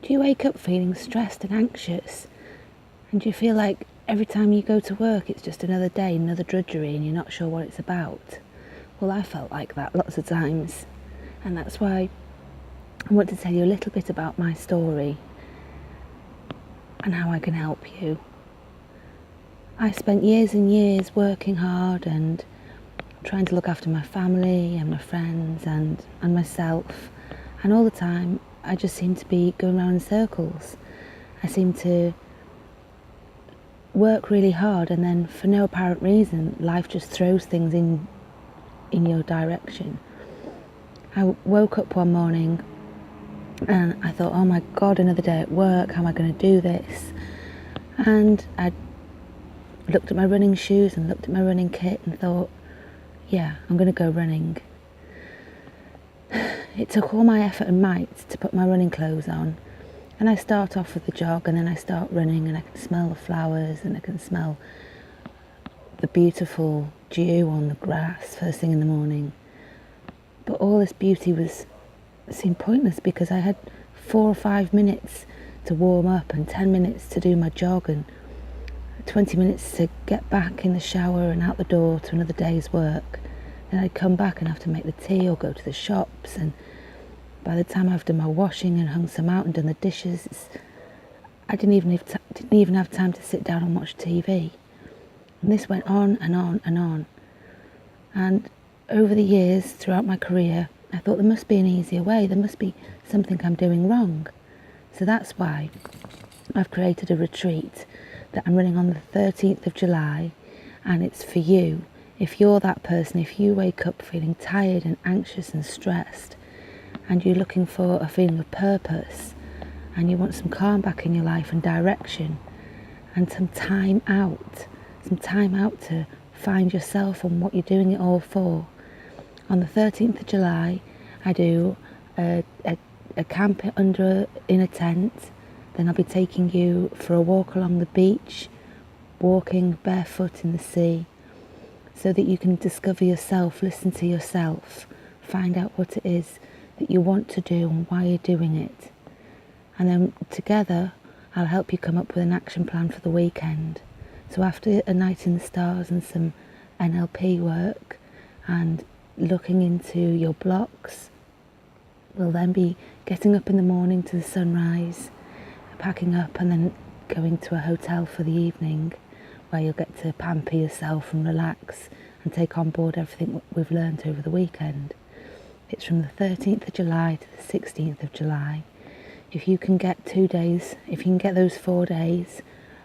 Do you wake up feeling stressed and anxious? And do you feel like every time you go to work it's just another day, another drudgery, and you're not sure what it's about? Well, I felt like that lots of times. And that's why I want to tell you a little bit about my story and how I can help you. I spent years and years working hard and trying to look after my family and my friends and myself, and all the time I just seemed to be going around in circles. I seemed to work really hard, and then for no apparent reason life just throws things in your direction. I woke up one morning and I thought, oh my god, another day at work, how am I going to do this? And I looked at my running shoes and looked at my running kit and thought, yeah, I'm going to go running. It took all my effort and might to put my running clothes on, and I start off with the jog, and then I start running, and I can smell the flowers and I can smell the beautiful dew on the grass first thing in the morning. But all this beauty seemed pointless because I had 4 or 5 minutes to warm up and 10 minutes to do my jog and 20 minutes to get back in the shower and out the door to another day's work. Then I'd come back and have to make the tea or go to the shops, and by the time I've done my washing and hung some out and done the dishes, I didn't even have time to sit down and watch TV. And this went on and on and on. And over the years, throughout my career, I thought there must be an easier way. There must be something I'm doing wrong. So that's why I've created a retreat that I'm running on the 13th of July, and it's for you. If you're that person, if you wake up feeling tired and anxious and stressed, and you're looking for a feeling of purpose, and you want some calm back in your life and direction, and some time out to find yourself and what you're doing it all for. On the 13th of July, I do a camp in a tent. Then I'll be taking you for a walk along the beach, walking barefoot in the sea, so that you can discover yourself, listen to yourself, find out what it is that you want to do and why you're doing it. And then together, I'll help you come up with an action plan for the weekend. So after a night in the stars and some NLP work and looking into your blocks, we'll then be getting up in the morning to the sunrise, packing up and then going to a hotel for the evening, where you'll get to pamper yourself and relax and take on board everything we've learned over the weekend. It's from the 13th of July to the 16th of July. If you can get 2 days, if you can get those 4 days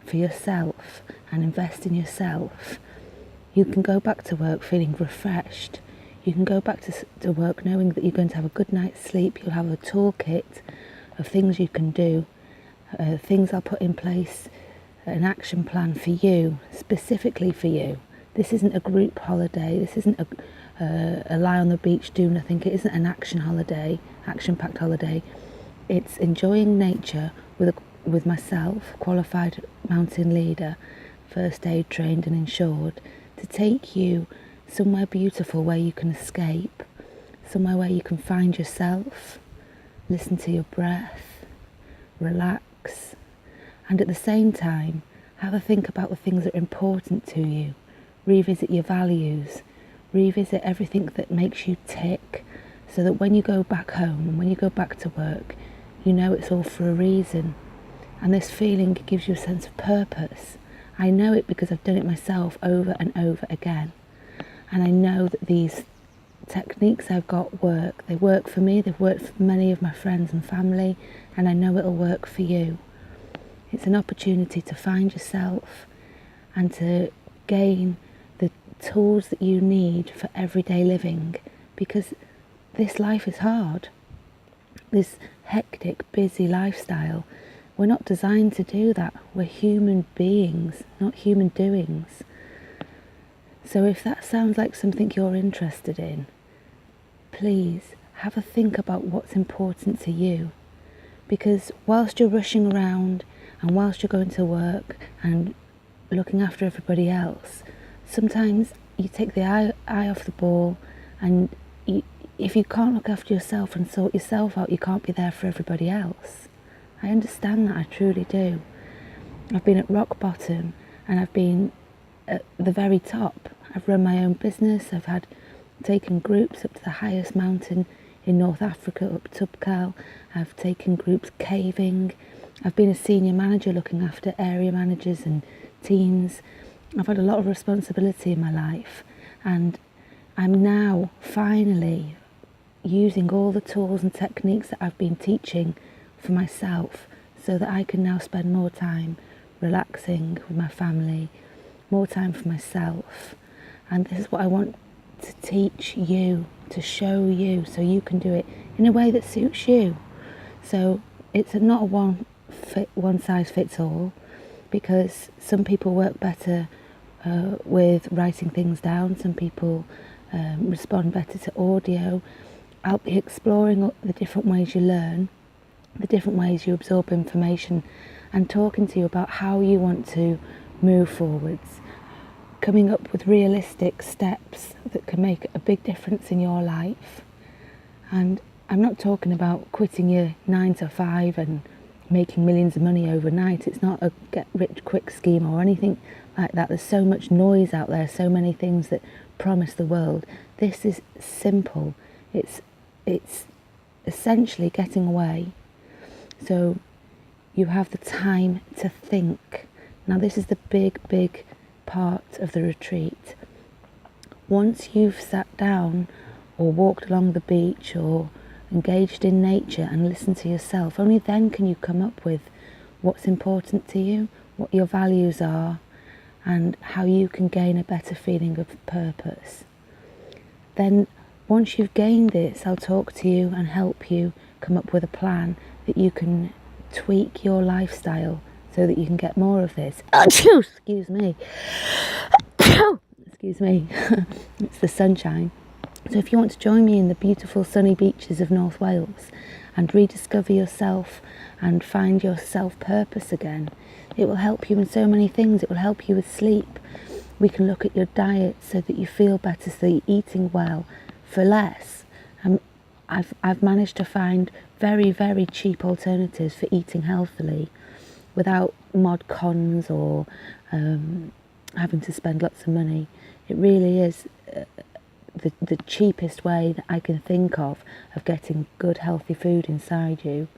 for yourself and invest in yourself, you can go back to work feeling refreshed. You can go back to work knowing that you're going to have a good night's sleep. You'll have a toolkit of things you can do, things I'll put in place, an action plan for you, specifically for you. This isn't a group holiday. This isn't a lie on the beach, do nothing. It isn't an action-packed holiday. It's enjoying nature with myself, qualified mountain leader, first aid trained and insured, to take you somewhere beautiful where you can escape, somewhere where you can find yourself, listen to your breath, relax, and at the same time have a think about the things that are important to you, revisit your values, revisit everything that makes you tick, so that when you go back home and when you go back to work, you know it's all for a reason. And this feeling gives you a sense of purpose. I know it because I've done it myself over and over again. And I know that these techniques I've got work. They work for me, they've worked for many of my friends and family, and I know it'll work for you. It's an opportunity to find yourself and to gain the tools that you need for everyday living, because this life is hard. This hectic, busy lifestyle, we're not designed to do that. We're human beings, not human doings. So if that sounds like something you're interested in, please have a think about what's important to you. Because whilst you're rushing around and whilst you're going to work and looking after everybody else, sometimes you take the eye off the ball, and if you can't look after yourself and sort yourself out, you can't be there for everybody else. I understand that, I truly do. I've been at rock bottom and I've been at the very top. I've run my own business. I've taken groups up to the highest mountain in North Africa, up Toubkal. I've taken groups caving. I've been a senior manager looking after area managers and teams. I've had a lot of responsibility in my life, and I'm now finally using all the tools and techniques that I've been teaching for myself so that I can now spend more time relaxing with my family, more time for myself. And this is what I want to teach you, to show you, so you can do it in a way that suits you. So it's not a one size fits all, because some people work better with writing things down, some people respond better to audio. I'll be exploring the different ways you learn, the different ways you absorb information, and talking to you about how you want to move forwards, coming up with realistic steps that can make a big difference in your life. And I'm not talking about quitting your 9 to 5 and making millions of money overnight. It's not a get rich quick scheme or anything like that. There's so much noise out there, so many things that promise the world. This is simple. It's essentially getting away so you have the time to think. Now this is the big part of the retreat. Once you've sat down or walked along the beach or engaged in nature and listened to yourself, only then can you come up with what's important to you, what your values are, and how you can gain a better feeling of purpose. Then once you've gained this, I'll talk to you and help you come up with a plan that you can tweak your lifestyle so that you can get more of this. Excuse me. Excuse me. It's the sunshine. So if you want to join me in the beautiful sunny beaches of North Wales and rediscover yourself and find your self-purpose again, it will help you in so many things. It will help you with sleep. We can look at your diet so that you feel better, so you're eating well for less. I've managed to find very cheap alternatives for eating healthily without mod cons or having to spend lots of money. It really is the cheapest way that I can think of getting good healthy food inside you.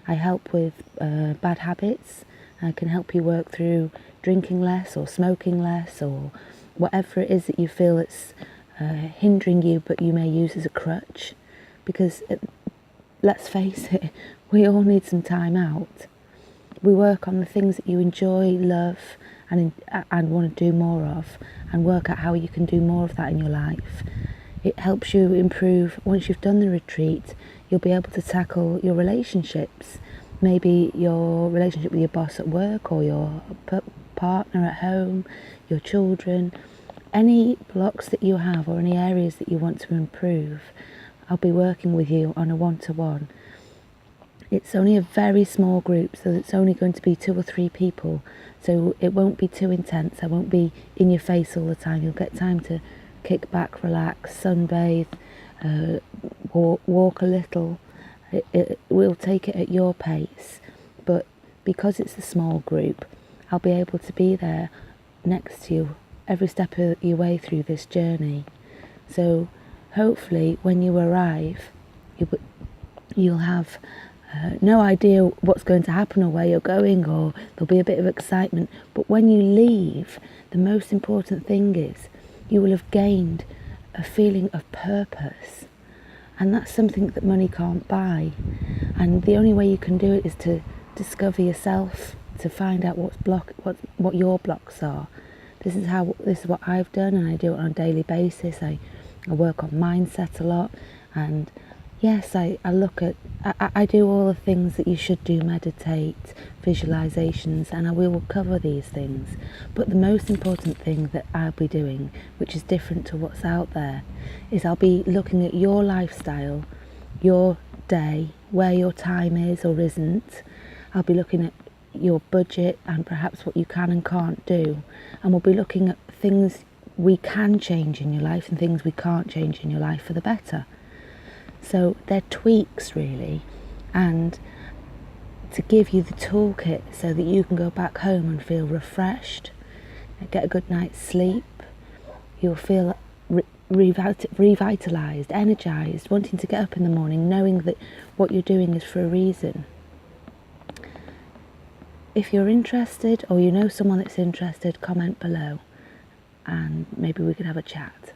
I help with bad habits. I can help you work through drinking less or smoking less or whatever it is that you feel it's hindering you but you may use as a crutch, because let's face it, we all need some time out. We work on the things that you enjoy, love and want to do more of, and work out how you can do more of that in your life. It helps you improve. Once you've done the retreat, you'll be able to tackle your relationships, maybe your relationship with your boss at work or your partner at home, your children, any blocks that you have or any areas that you want to improve. I'll be working with you on a one-to-one. It's only a very small group, so it's only going to be 2 or 3 people, so it won't be too intense. I won't be in your face all the time. You'll get time to kick back, relax, sunbathe, walk a little. We'll take it at your pace, but because it's a small group, I'll be able to be there next to you every step of your way through this journey. So hopefully when you arrive, you'll have no idea what's going to happen or where you're going, or there'll be a bit of excitement. But when you leave, the most important thing is you will have gained a feeling of purpose. And that's something that money can't buy. And the only way you can do it is to discover yourself, to find out what your blocks are. This is what I've done, and I do it on a daily basis. I work on mindset a lot, and yes, I do all the things that you should do: meditate, visualizations, and we will cover these things. But the most important thing that I'll be doing, which is different to what's out there, is I'll be looking at your lifestyle, your day, where your time is or isn't. I'll be looking at your budget and perhaps what you can and can't do. And we'll be looking at things we can change in your life and things we can't change in your life for the better. So they're tweaks really, and to give you the toolkit so that you can go back home and feel refreshed, get a good night's sleep. You'll feel revitalised, energised, wanting to get up in the morning, knowing that what you're doing is for a reason. If you're interested, or you know someone that's interested, comment below and maybe we could have a chat.